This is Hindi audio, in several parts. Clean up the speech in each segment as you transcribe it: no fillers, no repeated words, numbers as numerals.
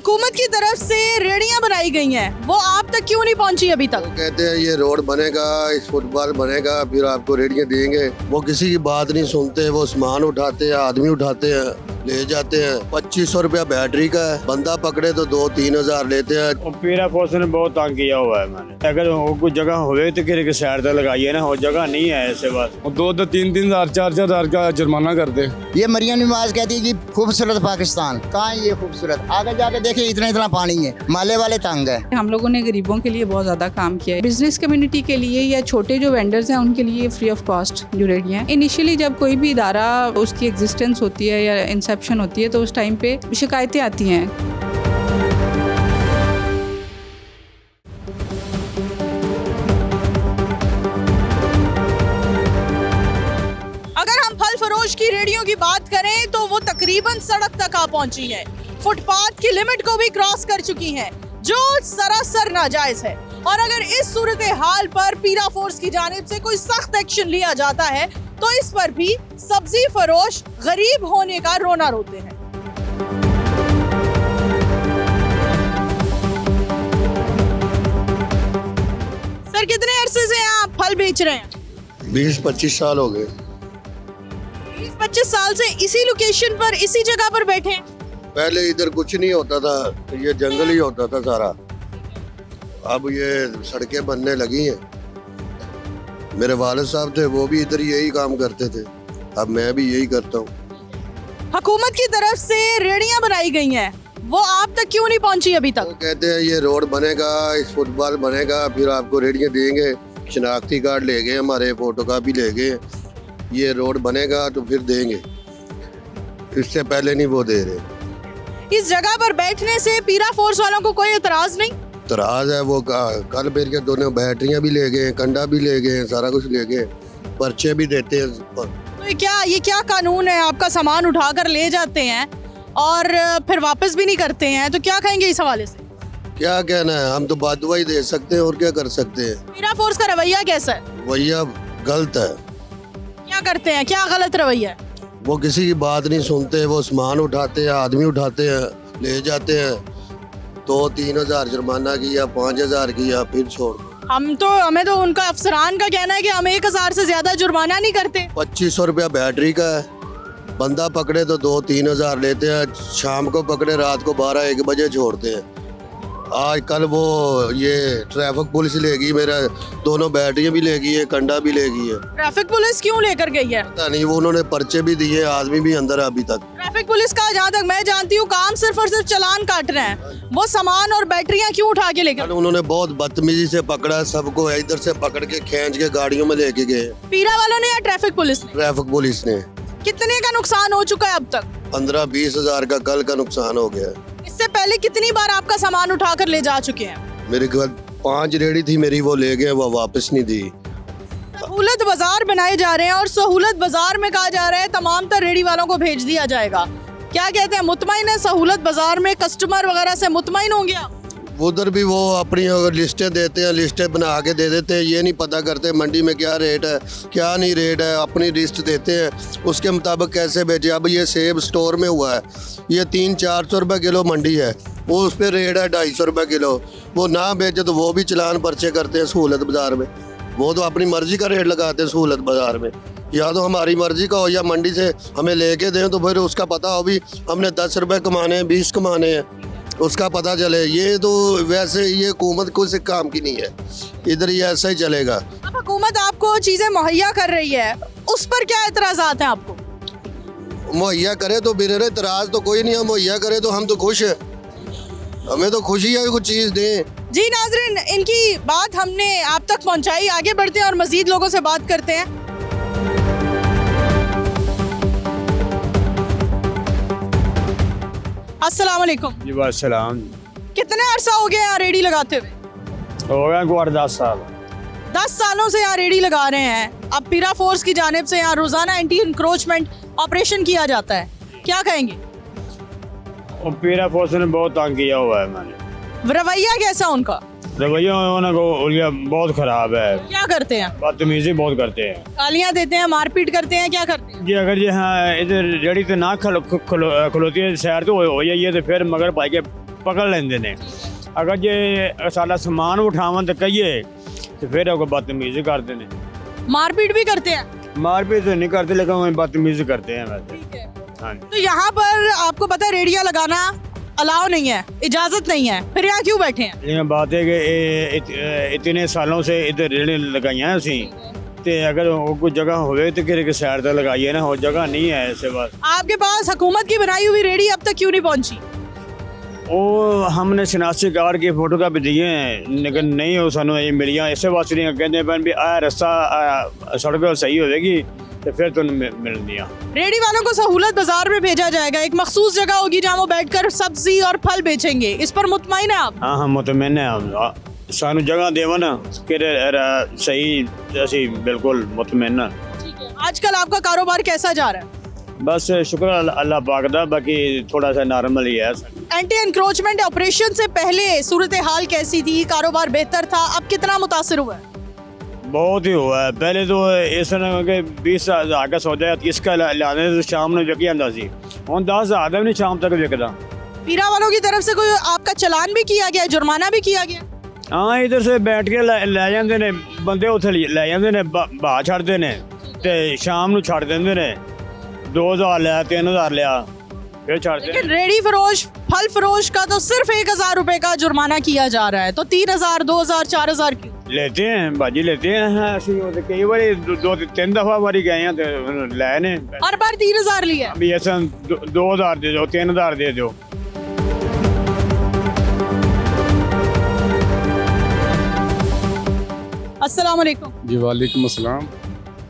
हुकूमत की तरफ से रेहड़ियां बनाई गई हैं, वो आप तक क्यों नहीं पहुंची अभी तक? कहते हैं ये रोड बनेगा, इस फुटपाथ बनेगा, फिर आपको रेडियां देंगे। वो किसी की बात नहीं सुनते, वो सामान उठाते हैं, आदमी उठाते हैं, ले जाते हैं। 2500 रुपया बैटरी का है, बंदा पकड़े तो 2-3 हजार लेते हैं। पीरा फोर्स ने बहुत तंग किया हुआ है मैंने। अगर कोई जगह हो तो किसी साइड तक लगाइए ना, वो जगह नहीं है ऐसे बस 2-3 हजार 4 हजार का जुर्माना कर दे। ये मरियम नवाज कहती है कि खूबसूरत पाकिस्तान कहाँ है, ये खूबसूरत आगे जाके देखिए इतना पानी है, माले वाले तंग है। हम लोगों ने गरीबों के लिए बहुत ज़्यादा काम किया है, बिजनेस कम्युनिटी के लिए या छोटे जो वेंडर्स हैं उनके लिए फ्री ऑफ कॉस्ट जो रेडियाँ। इनिशियली जब कोई भी इदारा उसकी एग्जिस्टेंस होती है या इंसेप्शन होती है तो उस टाइम पे शिकायतें आती हैं। अगर हम फल फरोश की रेहड़ियों की बात करें तो वो तकरीबन सड़क तक आ पहुंची है, फुटपाथ की लिमिट को भी क्रॉस कर चुकी हैं, जो सरासर नाजायज है। और अगर इस सूरत हाल पर पीरा फोर्स की जानिब से कोई सख्त एक्शन लिया जाता है तो इस पर भी सब्जी फरोश गरीब होने का रोना रोते हैं। सर, कितने अरसे से आप फल बेच रहे हैं? 20-25 साल हो गए। 20-25 साल से इसी लोकेशन पर, इसी जगह पर बैठे हैं? पहले इधर कुछ नहीं होता था, ये जंगल ही होता था सारा। अब ये सड़कें बनने लगी हैं। मेरे वालिद साहब थे, वो भी इधर यही काम करते थे, अब मैं भी यही करता हूँ। हुकूमत की तरफ से रेहड़ियां बनाई गई हैं, वो आप तक क्यों नहीं पहुंची अभी वो तक? कहते हैं ये रोड बनेगा, इस फुटपाथ बनेगा, फिर आपको रेडियां देंगे। शनाख्ती कार्ड ले गए, हमारे फोटो कापी ले गए। ये रोड बनेगा तो फिर देंगे, इससे पहले नहीं वो दे रहे। इस जगह पर बैठने से पीरा फोर्स वालों को कोई एतराज नहीं? तराज है वो कल मेरे के दोनों बैटरियां भी ले गए, कंडा भी ले गए, सारा कुछ ले गए, पर्चे भी देते हैं। तो ये क्या कानून है? आपका सामान उठा कर ले जाते हैं और फिर वापस भी नहीं करते हैं, तो क्या कहेंगे इस हवाले से? क्या कहना है, हम तो बादुआ ही दे सकते हैं और क्या कर सकते हैं। पीरा फोर्स का रवैया कैसा है? भैया गलत है, क्या करते हैं, क्या गलत रवैया है? वो किसी की बात नहीं सुनते, वो सामान उठाते हैं, आदमी उठाते हैं, ले जाते हैं। 2-3 हजार जुर्माना किया, 5 हजार किया, फिर छोड़। हमें तो उनका अफसरान का कहना है कि हम 1000 से ज्यादा जुर्माना नहीं करते। 2500 रुपया बैटरी का है, बंदा पकड़े तो 2-3 हजार लेते हैं। शाम को पकड़े, रात को 12-1 बजे छोड़ते हैं। आज कल वो ये ट्रैफिक पुलिस ले गई, मेरा दोनों बैटरियां भी ले गई है, कंडा भी ले गई है। ट्रैफिक पुलिस क्यों लेकर गई है? पता नहीं, वो उन्होंने पर्चे भी दिए, आदमी भी अंदर अभी तक। ट्रैफिक पुलिस का जहाँ तक मैं जानती हूँ काम सिर्फ और सिर्फ चालान काट रहे हैं, वो सामान और बैटरियां क्यों उठा के लेकर? कल उन्होंने बहुत बदतमीजी से पकड़ा, सबको इधर से पकड़ के खींच के गाड़ियों में लेके गए। पीरा वालों ने या ट्रैफिक पुलिस ने? ट्रैफिक पुलिस ने। कितने का नुकसान हो चुका है अब तक? 15-20 हजार का कल का नुकसान हो गया। इससे पहले कितनी बार आपका सामान उठाकर ले जा चुके हैं? मेरे घर 5 रेडी थी मेरी, वो ले गए, वो वापस नहीं दी। सहूलत बाजार बनाए जा रहे हैं और सहूलत बाजार में कहा जा रहा है तमाम तर रेडी वालों को भेज दिया जाएगा। क्या कहते हैं, मुतमईन है सहूलत बाजार में? कस्टमर वगैरह से मुतमईन होंगे आप? उधर भी वो अपनी अगर लिस्टें देते हैं, लिस्टें बना के दे देते हैं, ये नहीं पता करते मंडी में क्या रेट है क्या नहीं रेट है। अपनी लिस्ट देते हैं, उसके मुताबिक कैसे बेचे। अब ये सेब स्टोर में हुआ है, ये 300-400 रुपये किलो मंडी है, वो उस पर रेट है 250 रुपये किलो। वो ना बेचे तो वो भी चलान पर्चे करते हैं सहूलत बाज़ार में। वो तो अपनी मर्जी का रेट लगाते हैं सहूलत बाज़ार में। या तो हमारी मर्जी का हो या मंडी से हमें लेके दें, तो फिर उसका पता हो भी हमने 10 रुपये कमाने हैं, 20 कमाने हैं, उसका पता चले। ये तो वैसे ये हुकूमत को से काम की नहीं है, इधर ये ऐसा ही चलेगा। अब हुकूमत आपको चीजें मुहैया कर रही है, उस पर क्या एतराज़ात हैं आपको? मुहैया करे तो बिरे, इतराज तो कोई नहीं है। मुहैया करे तो हम तो खुश हैं, हमें तो खुशी है कुछ चीज़ दें। जी नाजरीन, इनकी बात हमने आप तक पहुंचाई। आगे बढ़ते हैं और मजीद लोगों से बात करते हैं। अस्सलाम वालेकुम। जी बस सलाम। कितने अरसा हो गया यहाँ रेडी लगाते हुए? हो गया को 8-10 साल। 10 सालों से यहाँ रेडी लगा रहे हैं। अब पीरा फोर्स की जानिब से यहाँ रोजाना एंटी इंक्रोचमेंट ऑपरेशन किया जाता है, क्या कहेंगे? और पीरा फोर्स ने बहुत तंग किया हुआ है मैंने। रवैया कैसा उनका? रवैया उनका बहुत खराब है। क्या करते हैं? बदतमीजी बहुत करते हैं, गालियाँ देते हैं, मारपीट करते हैं, क्या करते हैं? जी अगर ये हाँ इधर रेडी तो ना खलोती है सैर तो हो जाइए तो फिर मगर भाई के ਪਕੜ ਲੈਂਦੇ ਨੇ। ਅਗਰ ਜੇ ਸਾਡਾ ਸਮਾਨ ਉਠਾਵਣ ਤੇ ਕਹੀਏ ਤੇ ਫਿਰ ਉਹ ਬਦਤਮੀਜ਼ੀ ਕਰਦੇ ਨੇ। मारपीट भी करते हैं? मारपीट तो नहीं करते लेकिन वो बदतमीजी करते हैं वैसे। ठीक है। हाँ जी। तो यहाँ पर आपको पता है रेडियां लगाना अलाउ नहीं है, इजाजत नहीं है, फिर यहाँ क्यों बैठे हैं? लेकिन बात है कि इतने सालों से इधर रेड़े लगाइया ਅਸੀਂ ਤੇ ਅਗਰ ਉਹ ਕੋਈ ਜਗ੍ਹਾ ਹੋਵੇ ਤੇ ਕਿਹੜੇ ਸਾਈਡ ਤੇ ਲਗਾਈਏ ਨਾ, ਹੋਰ ਜਗ੍ਹਾ नहीं है ऐसे बस। आपके पास हुकूमत की बनाई हुई रेडी अब तक क्यों नहीं पहुंची? वो हमने शनाख्ती कार्ड की फोटो का भी दिए हैं लेकिन नहीं हो सानू ये मिलियां। इसे वास्ते नहीं कहते हैं भी आ रास्ता सड़क सही हो जाएगी तो फिर तो मिल दिया। रेडी वालों को सहूलत बाजार में भेजा जाएगा, एक मखसूस जगह होगी जहाँ वो बैठकर सब्जी और फल बेचेंगे, इस पर मुतमईन है आप? हाँ हम मुतमईन है हम। सानू जगह देवन कि सही असी बिल्कुल मुतमईन। आजकल आपका कारोबार कैसा जा रहा है? बस शुक्र अल्लाह पाक दा, बाकी थोड़ा सा नॉर्मल ही है। एंटी एनक्रोचमेंट ऑपरेशन से पहले सूरत हाल कैसी थी? कारोबार बेहतर था, अब कितना मुतासर हुआ है? बहुत ही हुआ है। पहले तो इस तरह के 20,000 का सौदा 30 का लाने तो शाम में विक जाता सी, हम 10,000 भी नहीं शाम तक विकता। पीरा वालों की तरफ से कोई आपका चलान भी किया गया, जुर्माना भी किया गया? हाँ इधर से बैठ के लै जाते ने बंदे, उथे लै जाते ने, बाह छड़ते ने ते शाम नूं छड़ देंदे ने। 2,000 लिया, 3,000 लिया, फिर छड़ दे। लेकिन रेडी फरोश, फल फरोश का तो सिर्फ 1,000 रुपए का जुर्माना किया जा रहा है, तो 3,000, 2,000, 4,000 क्यों? लेते हैं बाजी, लेते हैं ऐसी होते। कई बार 2-3 दफा बारी गए हैं तो लाए ने। हर बार 3,000 लिया? अभी ऐसा 2,000 दे दो, 3,000 दे दो। अस्सलाम वालेकुम। जी वालेकुम अस्सलाम।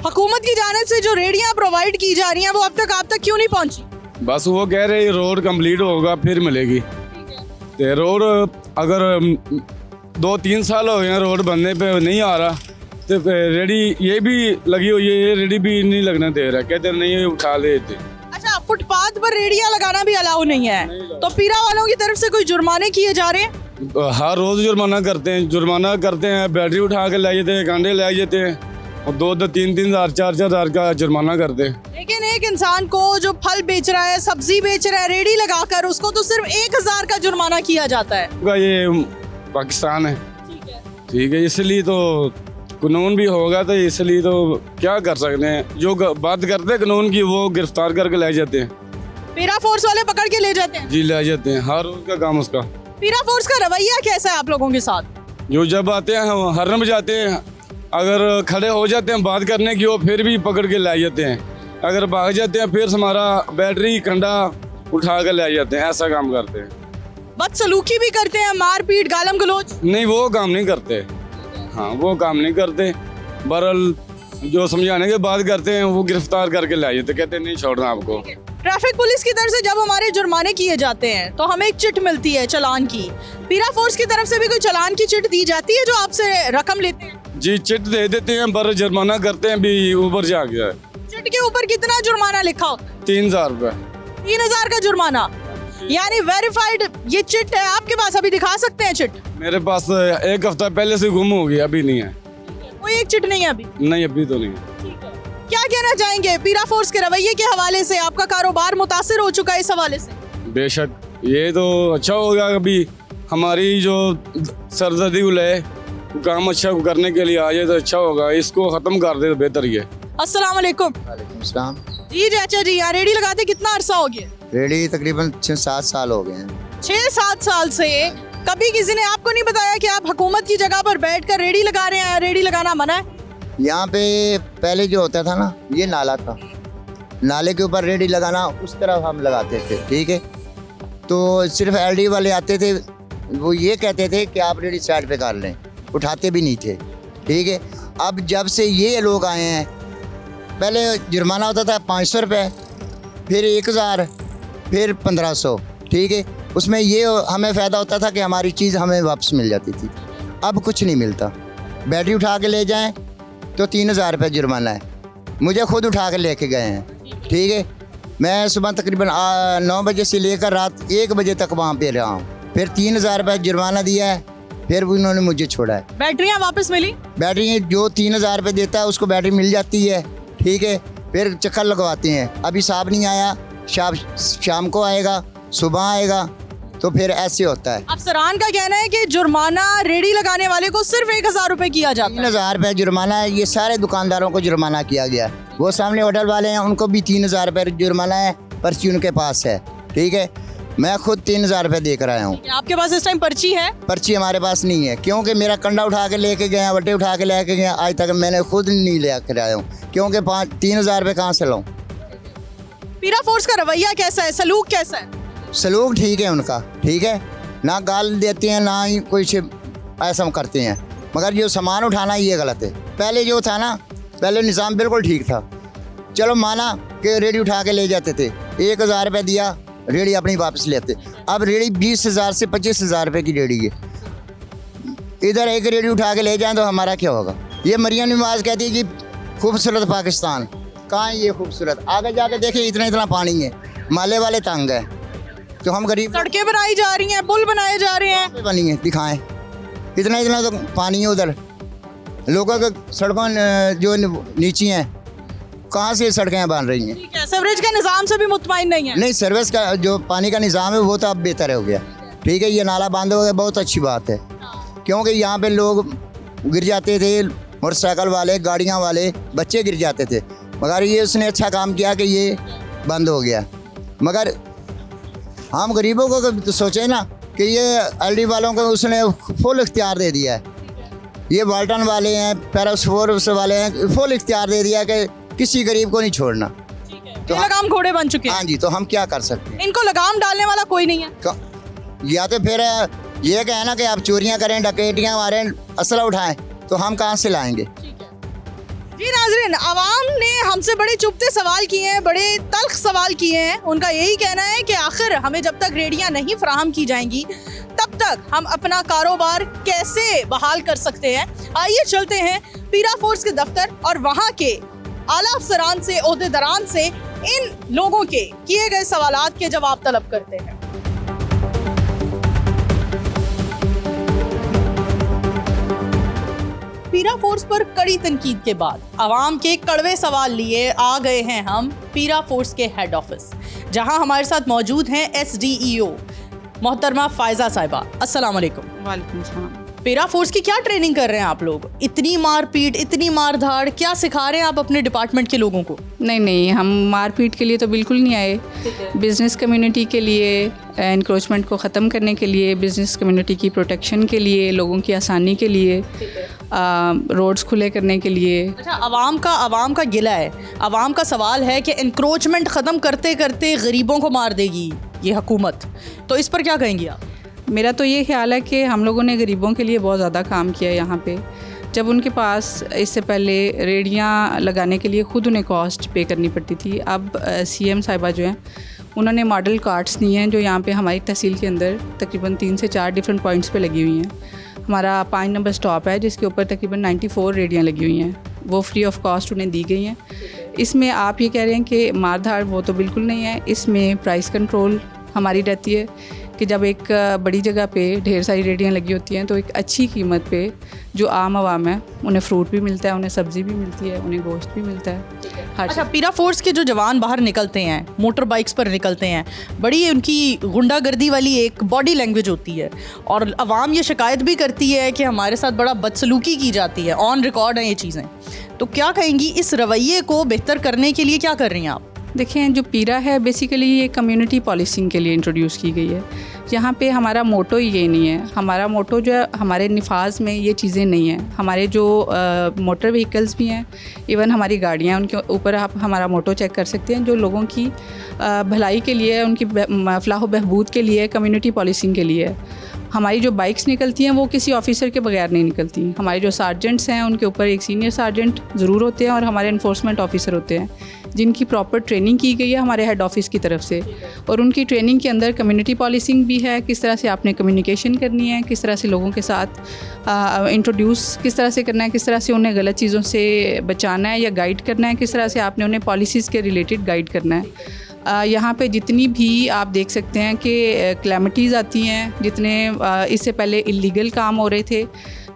हुकूमत की जानिब से जो रेडियां प्रोवाइड की जा रही हैं वो अब तक आप तक क्यों नहीं पहुंची? बस वो कह रहे रोड कंप्लीट होगा फिर मिलेगी। तो रोड अगर 2-3 साल हो गए हैं रोड बनने पे नहीं आ रहा, तो फिर रेडी ये भी लगी हुई है, ये रेडी भी नहीं लगने दे रहा, कहते नहीं उठा लेते। अच्छा, फुटपाथ पर रेडियां लगाना भी अलाउ नहीं है, तो पीरा वालों की तरफ से कोई जुर्माने किए जा रहे हैं? हर रोज़ जुर्माना करते हैं, बैटरी उठा के ले जाते हैं, कांडे ले जाते हैं और 2-3 हज़ार 4,000 का जुर्माना करते हैं। लेकिन एक इंसान को जो फल बेच रहा है, सब्जी बेच रहा है, रेडी लगाकर उसको तो सिर्फ 1,000 का जुर्माना किया जाता है। ये पाकिस्तान है, ठीक है, इसलिए तो कानून भी होगा, तो इसलिए तो क्या कर सकते हैं। जो बात करते हैं कानून की वो गिरफ्तार करके ले जाते हैं। पीरा फोर्स वाले पकड़ के ले जाते हैं? जी ले जाते हैं, हर रोज का काम उसका। पीरा फोर्स का रवैया कैसा है आप लोगों के साथ? जो जब आते हैं हरन बजाते हैं, अगर खड़े हो जाते हैं बात करने की वो फिर भी पकड़ के ले जाते हैं, अगर भाग जाते हैं फिर हमारा बैटरी कंडा उठा कर ले जाते हैं, ऐसा काम करते हैं। बदसलूकी भी करते हैं, मारपीट, गालम गलोच? नहीं वो काम नहीं करते, हाँ वो काम नहीं करते। बहरहाल जो समझाने की बात करते हैं वो गिरफ्तार करके ले जाते, कहते हैं नहीं छोड़ना आपको। ट्रैफिक पुलिस की तरफ से जब हमारे जुर्माने किए जाते हैं तो हमें एक चिट मिलती है चालान की, पीरा फोर्स की तरफ से भी कोई चालान की चिट दी जाती है जो आपसे रकम लेते हैं? जी चिट दे देते हैं पर जुर्माना करते हैं भी ऊपर जा गया। चिट के ऊपर कितना जुर्माना लिखा होता है? 3,000 रुपये। 3,000 का जुर्माना, यानी वेरीफाइड ये चिट है आपके पास? अभी दिखा सकते हैं चिट? मेरे पास 1 हफ्ता पहले से गुम हो गया, अभी नहीं है। कोई एक चिट नहीं है अभी? नहीं अभी तो नहीं है। क्या कहना चाहेंगे पीरा फोर्स के रवैये के हवाले से? आपका कारोबार मुतासिर हो चुका है इस हवाले से? बेशक ये तो अच्छा होगा, अभी हमारी जो सरदर्दी है काम अच्छा करने के लिए आ जाए तो अच्छा होगा, इसको ख़त्म कर दे तो बेहतर ही है। अस्सलाम वालेकुम। वालेकुम सलाम। जी चाचा जी, यहाँ रेडी लगाते कितना अरसा हो गया? रेडी तकरीबन 6-7 साल हो गए हैं। 6-7 साल से कभी किसी ने आपको नहीं बताया कि आप हुकूमत की जगह पर बैठकर रेडी लगा रहे हैं, रेडी लगाना मना है? यहाँ पे पहले जो होता था ना, ये नाला था, नाले के ऊपर रेडी लगाना, उस तरफ हम लगाते थे, ठीक है। तो सिर्फ एलडी वाले आते थे, वो ये कहते थे कि आप रेडी साइड पे कर लें, उठाते भी नहीं थे, ठीक है। अब जब से ये लोग आए हैं, पहले जुर्माना होता था 500 रुपये, फिर 1,000, फिर 1,500, ठीक है। उसमें ये हमें फ़ायदा होता था कि हमारी चीज़ हमें वापस मिल जाती थी। अब कुछ नहीं मिलता। बैटरी उठा के ले जाएं तो 3,000 रुपये जुर्माना है। मुझे खुद उठा के लेके गए हैं, ठीक है। मैं सुबह तकरीबन 9 बजे से लेकर रात 1 बजे तक वहाँ पे रहा हूँ, फिर 3,000 रुपये जुर्माना दिया है, फिर भी उन्होंने मुझे छोड़ा है। बैटरियाँ वापस मिली? बैटरी जो 3,000 रुपये देता है उसको बैटरी मिल जाती है, ठीक है। फिर चक्कर लगवाते हैं, अभी साहब नहीं आया, शाम को आएगा, सुबह आएगा, तो फिर ऐसे होता है। अफसरान का कहना है कि जुर्माना रेडी लगाने वाले को सिर्फ 1000 रुपए किया जाता है। 3000 रुपये जुर्माना है, ये सारे दुकानदारों को जुर्माना किया गया है। वो सामने होटल वाले हैं उनको भी 3000 रुपये जुर्माना है, पर्ची उनके पास है, ठीक है। मैं खुद 3000 रुपये दे कर आया हूँ। आपके पास इस टाइम पर्ची है? पर्ची हमारे पास नहीं है, क्योंकि मेरा कंडा उठा के लेके गए, वट्टे उठा के लेके गए, आज तक मैंने खुद नहीं ले कर आया हूँ, क्योंकि 3000 रुपये कहाँ से लाऊं। पीरा फोर्स का रवैया कैसा है, सलूक कैसा है? सलूक ठीक है उनका, ठीक है, ना गाल देते हैं ना ही कुछ ऐसा करते हैं, मगर जो सामान उठाना ये गलत है। पहले जो था ना, पहले निज़ाम बिल्कुल ठीक था, चलो माना कि रेडी उठा के ले जाते थे, 1000 रुपये दिया, रेडी अपनी वापस लेते। अब रेडी 20,000 से 25,000 रुपये की रेडी है, इधर एक रेडी उठा के ले जाएं तो हमारा क्या होगा। ये मरियम नवाज कहती है कि खूबसूरत पाकिस्तान, कहाँ है ये खूबसूरत? आगे जाके देखें इतना पानी है, माले वाले तंग है, तो हम गरीब। सड़कें बनाई जा रही हैं, पुल बनाए जा रहे हैं, बनी है, दिखाएं, इतना तो पानी है उधर। लोगों के सड़कों जो नीची हैं, कहाँ से सड़कें बन रही हैं? ठीक है, सीवरेज के निज़ाम से भी मुतमईन नहीं है? नहीं, सर्विस का जो पानी का निज़ाम है वो तो अब बेहतर हो गया, ठीक है। ये नाला बंद हो गया, बहुत अच्छी बात है, क्योंकि यहाँ पे लोग गिर जाते थे, मोटरसाइकिल वाले, गाड़ियाँ वाले, बच्चे गिर जाते थे, मगर ये उसने अच्छा काम किया कि ये बंद हो गया। मगर हम गरीबों को तो सोचे ना कि ये एलडी वालों को उसने फुल इख्तियार दे दिया है, ये वाल्टन वाले हैं, पैराफोर्स वाले हैं, फुल इख्तियार दे दिया कि किसी गरीब को नहीं छोड़ना। तो लगाम घोड़े बन चुके हैं। हाँ जी, तो हम क्या कर सकते हैं? इनको लगाम डालने वाला कोई नहीं है। या तो फिर ये कहना कि आप चोरियां करें, डकैतियां मारें, असला उठाएं, तो हम कहाँ से लाएंगे? जी नाज़रीन, आवाम ने हमसे बड़े चुभते सवाल किए हैं, बड़े तल्ख सवाल किए हैं। उनका यही कहना है कि आखिर हमें जब तक रेडियां नहीं फराहम की जाएंगी तब तक हम अपना कारोबार कैसे बहाल कर सकते हैं। आइए चलते हैं पीरा फोर्स के दफ्तर और वहाँ के आला अफसरान से, ओहदेदारान से इन लोगों के किए गए सवालात के जवाब तलब करते हैं। पीरा फोर्स पर कड़ी तनकीद के बाद आवाम के कड़वे सवाल लिए आ गए हैं हम पीरा फोर्स के हेड ऑफिस, जहां हमारे साथ मौजूद हैं SDEO मोहतरमा फायजा साहिबा। अस्सलाम वालेकुम। वालेकुम सलाम। पीरा फोर्स की क्या ट्रेनिंग कर रहे हैं आप लोग? इतनी मारपीट, इतनी मारधाड़, क्या सिखा रहे हैं आप अपने डिपार्टमेंट के लोगों को? नहीं, हम मारपीट के लिए तो बिल्कुल नहीं आए। बिज़नेस कम्युनिटी के लिए, एनक्रोचमेंट को ख़त्म करने के लिए, बिज़नेस कम्युनिटी की प्रोटेक्शन के लिए, लोगों की आसानी के लिए, रोड्स खुले करने के लिए। अच्छा, आवाम का गिला है, आवाम का सवाल है कि एनक्रोचमेंट ख़त्म करते करते गरीबों को मार देगी ये हुकूमत, तो इस पर क्या कहेंगी आप? मेरा तो ये ख्याल है कि हम लोगों ने गरीबों के लिए बहुत ज़्यादा काम किया यहाँ पे। जब उनके पास इससे पहले रेडियाँ लगाने के लिए ख़ुद उन्हें कॉस्ट पे करनी पड़ती थी, अब CM साहिबा जो हैं उन्होंने मॉडल कार्ट्स दिए हैं जो यहाँ पे हमारी तहसील के अंदर तकरीबन 3 से 4 डिफरेंट पॉइंट्स पे लगी हुई हैं। हमारा 5 नंबर स्टॉप है जिसके ऊपर तकरीबन 94 रेडियाँ लगी हुई हैं, वो फ्री ऑफ कॉस्ट उन्हें दी गई हैं। इसमें आप ये कह रहे हैं कि मारधाड़, वो तो बिल्कुल नहीं है। इसमें प्राइस कंट्रोल हमारी रहती है कि जब एक बड़ी जगह पे ढेर सारी रेडियाँ लगी होती हैं तो एक अच्छी कीमत पे जो आम आवाम है उन्हें फ्रूट भी मिलता है, उन्हें सब्ज़ी भी मिलती है, उन्हें गोश्त भी मिलता है। अच्छा, पीरा फोर्स के जो जवान बाहर निकलते हैं, मोटर बाइक्स पर निकलते हैं, बड़ी उनकी गुंडागर्दी वाली एक बॉडी लैंग्वेज होती है और अवाम ये शिकायत भी करती है कि हमारे साथ बड़ा बदसलूकी की जाती है, ऑन रिकॉर्ड हैं ये चीज़ें। तो क्या कहेंगी, इस रवैये को बेहतर करने के लिए क्या कर रही हैं आप? देखें, जो पीरा है बेसिकली ये कम्युनिटी पॉलिसिंग के लिए इंट्रोड्यूस की गई है। यहाँ पे हमारा मोटो ये नहीं है, हमारा मोटो जो है, हमारे निफाज में ये चीज़ें नहीं हैं। हमारे जो मोटर व्हीकल्स भी हैं, इवन हमारी गाड़ियाँ, उनके ऊपर आप हमारा मोटो चेक कर सकते हैं, जो लोगों की भलाई के लिए, उनकी फलाह बहबूद के लिए, कम्युनिटी पॉलिसिंग के लिए है। हमारी जो बाइक्स निकलती हैं वो किसी ऑफिसर के बगैर नहीं निकलती। हमारे जो सार्जेंट्स हैं उनके ऊपर एक सीनियर सार्जेंट ज़रूर होते हैं और हमारे इन्फोर्समेंट ऑफिसर होते हैं जिनकी प्रॉपर ट्रेनिंग की गई है हमारे हेड ऑफिस की तरफ से। और उनकी ट्रेनिंग के अंदर कम्युनिटी पॉलिसिंग भी है, किस तरह से आपने कम्युनिकेशन करनी है, किस तरह से लोगों के साथ इंट्रोड्यूस किस तरह से करना है, किस तरह से उन्हें गलत चीज़ों से बचाना है या गाइड करना है, किस तरह से आपने उन्हें पॉलिसीज़ के रिलेटेड गाइड करना है। यहाँ पे जितनी भी आप देख सकते हैं कि क्लैमिटीज़ आती हैं, जितने इससे पहले इलीगल काम हो रहे थे,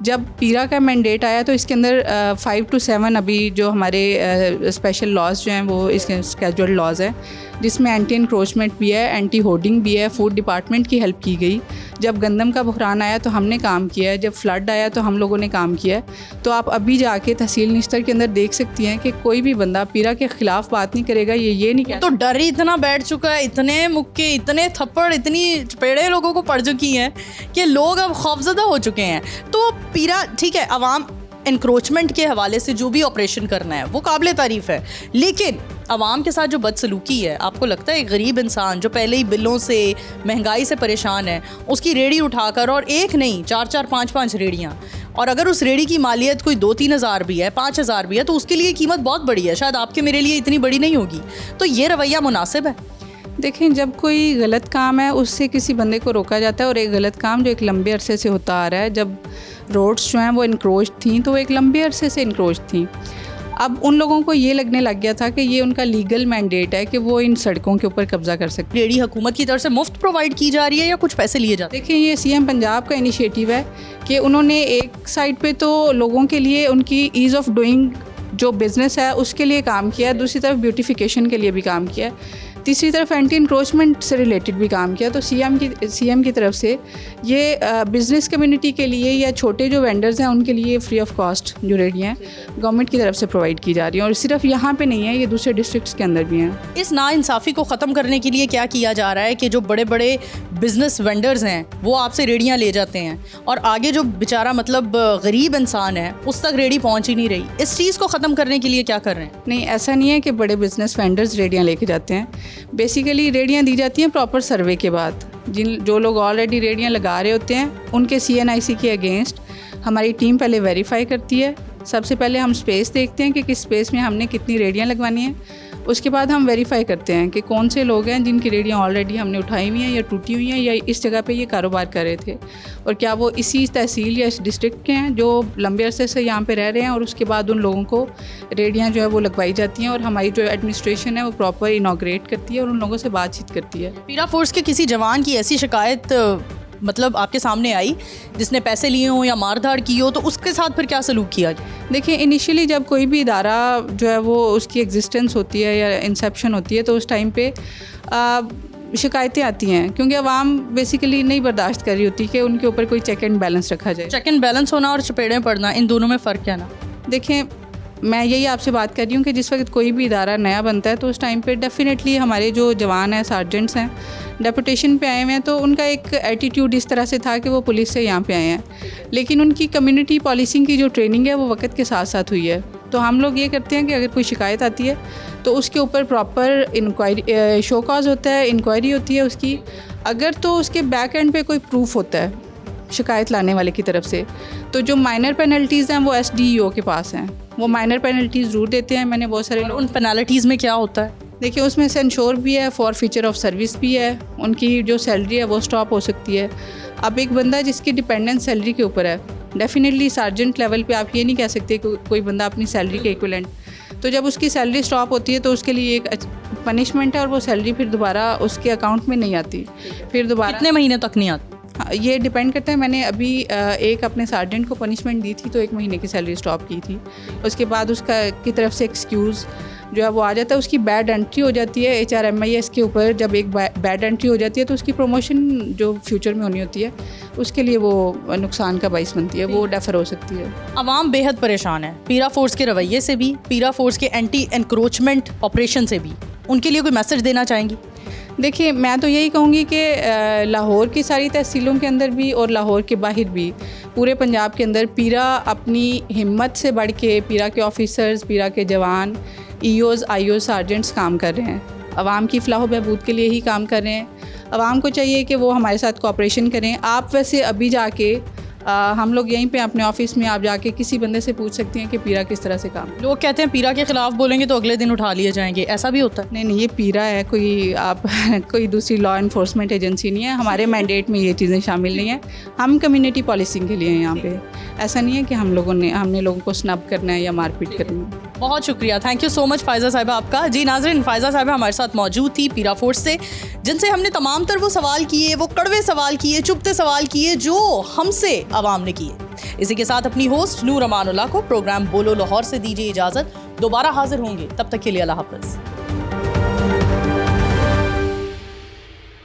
जब पीरा का मैंडेट आया तो इसके अंदर 5 to 7 अभी जो हमारे स्पेशल लॉज जो हैं वो इसके स्केजुअल लॉज हैं, जिसमें एंटी इंक्रोचमेंट भी है, एंटी होर्डिंग भी है, फूड डिपार्टमेंट की हेल्प की गई। जब गंदम का बहरान आया तो हमने काम किया है, जब फ्लड आया तो हम लोगों ने काम किया है। तो आप अभी जाके तहसील निश्तर के अंदर देख सकती हैं कि कोई भी बंदा पीरा के ख़िलाफ़ बात नहीं करेगा, ये नहीं कहता। तो डर ही इतना बैठ चुका है, इतने मुक्के, इतने थप्पड़, इतनी चपेड़े लोगों को पड़ चुकी हैं कि लोग अब खौफजदा हो चुके हैं। तो पीरा ठीक है, अवाम इंक्रोचमेंट के हवाले से जो भी ऑपरेशन करना है वो काबिल तारीफ़ है, लेकिन अवाम के साथ जो बदसलूकी है, आपको लगता है एक गरीब इंसान जो पहले ही बिलों से, महंगाई से परेशान है, उसकी रेडी उठाकर, और एक नहीं 4-4 5-5 रेडियाँ, और अगर उस रेडी की मालियत कोई 2-3 हज़ार भी है, 5 हज़ार भी है, तो उसके लिए कीमत बहुत बड़ी है, शायद आपके मेरे लिए इतनी बड़ी नहीं होगी। तो ये रवैया मुनासिब है? देखें, जब कोई गलत काम है उससे किसी बंदे को रोका जाता है, और एक गलत काम जो एक लंबे अरसे से होता आ रहा है, जब रोड्स जो हैं वो इनक्रोच थी तो वो एक लंबे अरसे से इनक्रोच थी। अब उन लोगों को ये लगने लग गया था कि ये उनका लीगल मैंडेट है कि वो इन सड़कों के ऊपर कब्जा कर सकते। रेडी हुकूमत की तरफ से मुफ्त प्रोवाइड की जा रही है या कुछ पैसे लिए जाते हैं? देखिए, ये सीएम पंजाब का इनिशिएटिव है कि उन्होंने एक साइड पे तो लोगों के लिए उनकी ईज़ ऑफ डूइंग जो बिज़नेस है उसके लिए काम किया है, दूसरी तरफ ब्यूटिफिकेशन के लिए भी काम किया है, तीसरी तरफ एंटी इंक्रोचमेंट से रिलेटेड भी काम किया। तो सीएम की तरफ से ये बिज़नेस कम्युनिटी के लिए या छोटे जो वेंडर्स हैं उनके लिए फ्री ऑफ कॉस्ट जो रेडियाँ हैं गवर्नमेंट की तरफ से प्रोवाइड की जा रही हैं, और सिर्फ यहाँ पे नहीं है, ये दूसरे डिस्ट्रिक्ट्स के अंदर भी हैं। इस नाइंसाफ़ी को ख़त्म करने के लिए क्या किया जा रहा है कि जो बड़े बड़े बिज़नेस वेंडर्स हैं वो आपसे रेडियाँ ले जाते हैं, और आगे जो बेचारा मतलब गरीब इंसान है उस तक रेडी पहुँच ही नहीं रही। इस चीज़ को ख़त्म करने के लिए क्या कर रहे हैं? नहीं, ऐसा नहीं है कि बड़े बिज़नेस वेंडर्स रेडियाँ लेके जाते हैं। बेसिकली रेडियाँ दी जाती हैं प्रॉपर सर्वे के बाद। जो लोग ऑलरेडी रेडियाँ लगा रहे होते हैं उनके CNIC के अगेंस्ट हमारी टीम पहले वेरीफाई करती है। सबसे पहले हम स्पेस देखते हैं कि किस स्पेस में हमने कितनी रेडियाँ लगवानी हैं, उसके बाद हम वेरीफाई करते हैं कि कौन से लोग हैं जिनकी रेडियाँ ऑलरेडी हमने उठाई हुई हैं या टूटी हुई हैं या इस जगह पे ये कारोबार कर रहे थे, और क्या वो इसी तहसील या इस डिस्ट्रिक्ट के हैं जो लंबे अरसे से यहाँ पे रह रहे हैं, और उसके बाद उन लोगों को रेडियाँ जो है वो लगवाई जाती हैं, और हमारी जो एडमिनिस्ट्रेशन है वो प्रॉपर इनॉग्रेट करती है और उन लोगों से बातचीत करती है। पीरा फोर्स के किसी जवान की ऐसी शिकायत मतलब आपके सामने आई जिसने पैसे लिए हों या मारधाड़ की हो, तो उसके साथ फिर क्या सलूक किया? देखिए, इनिशियली जब कोई भी इदारा जो है वो उसकी एग्जिस्टेंस होती है या इंसेप्शन होती है तो उस टाइम पे शिकायतें आती हैं, क्योंकि आवाम बेसिकली नहीं बर्दाश्त कर रही होती कि उनके ऊपर कोई चेक एंड बैलेंस रखा जाए। चेक एंड बैलेंस होना और चपेड़े पड़ना, इन दोनों में फ़र्क क्या ना? देखें, मैं यही आपसे बात कर रही हूँ कि जिस वक्त कोई भी इदारा नया बनता है तो उस टाइम पे डेफिनेटली हमारे जो जवान हैं, सार्जेंट्स हैं, डेपुटेशन पे आए हुए हैं, तो उनका एक एटीट्यूड इस तरह से था कि वो पुलिस से यहाँ पे आए हैं, लेकिन उनकी कम्युनिटी पॉलिसिंग की जो ट्रेनिंग है वो वक्त के साथ साथ हुई है। तो हम लोग ये करते हैं कि अगर कोई शिकायत आती है तो उसके ऊपर प्रॉपर इंक्वायरी, शो कॉज होता है, इंक्वायरी होती है उसकी। अगर तो उसके बैक एंड पे कोई प्रूफ होता है शिकायत लाने वाले की तरफ से, तो जो माइनर पेनल्टीज़ हैं वो SDEO के पास हैं, वो माइनर पेनल्टीज़ ज़रूर देते हैं। मैंने बहुत सारे उन पेनल्टीज़ में क्या होता है? देखिए, उसमें सेंश्योर भी है, फॉरफीचर ऑफ सर्विस भी है, उनकी जो सैलरी है वो स्टॉप हो सकती है। अब एक बंदा जिसकी डिपेंडेंस सैलरी के ऊपर है, डेफिनेटली सार्जेंट लेवल पे आप ये नहीं कह सकते कि कोई बंदा अपनी सैलरी के इक्विवेलेंट, तो जब उसकी सैलरी स्टॉप होती है तो उसके लिए एक पनिशमेंट है, और वो सैलरी फिर दोबारा उसके अकाउंट में नहीं आती। फिर दोबारा कितने महीने तक नहीं आती? ये डिपेंड करता है। मैंने अभी एक अपने सार्जेंट को पनिशमेंट दी थी तो 1 महीने की सैलरी स्टॉप की थी। उसके बाद उसका की तरफ से एक्सक्यूज़ जो है वो आ जाता है, उसकी बैड एंट्री हो जाती है HRMIS के ऊपर। जब एक बैड एंट्री हो जाती है तो उसकी प्रमोशन जो फ्यूचर में होनी होती है उसके लिए वो नुकसान का बाइस बनती है, वो डेफर हो सकती है। अवाम बेहद परेशान है पीरा फोर्स के रवैये से भी, पीरा फोर्स के एंटी एनक्रोचमेंट ऑपरेशन से भी। उनके लिए कोई मैसेज देना चाहेंगी? देखिए, मैं तो यही कहूँगी कि लाहौर की सारी तहसीलों के अंदर भी और लाहौर के बाहर भी पूरे पंजाब के अंदर पीरा अपनी हिम्मत से बढ़ के, पीरा के ऑफिसर्स, पीरा के जवान, EOs, IOs, सार्जेंट्स काम कर रहे हैं। आवाम की फलाह बहबूद के लिए ही काम कर रहे हैं। आवाम को चाहिए कि वो हमारे साथ कोऑपरेशन करें। आप वैसे अभी जाके हम लोग यहीं पे अपने ऑफिस में आप जाके किसी बंदे से पूछ सकते हैं कि पीरा किस तरह से काम। लोग कहते हैं पीरा के ख़िलाफ़ बोलेंगे तो अगले दिन उठा लिए जाएंगे, ऐसा भी होता है? नहीं, ये पीरा है, कोई आप कोई दूसरी लॉ इन्फोर्समेंट एजेंसी नहीं है। हमारे मैंडेट में ये चीज़ें शामिल नहीं है। हम कम्युनिटी पॉलिसिंग के लिए हैं यहाँ पे। ऐसा नहीं है कि हमने लोगों को स्नब करना है या मारपीट करनी है। बहुत शुक्रिया, thank you so much Faiza साहिबा आपका। जी नाज़रीन, फ़ायज़ा साहिबा हमारे साथ मौजूद थी पीरा फोर्स से, जिनसे हमने तमाम तर वो सवाल किए, वो कड़वे सवाल किए, चुभते सवाल किए जो हमसे आवाम ने किए। इसी के साथ अपनी होस्ट नूर अमानुल्लाह को प्रोग्राम बोलो लाहौर से दीजिए इजाज़त। दोबारा हाजिर होंगे, तब तक के लिए अल्लाह हाफ़िज़।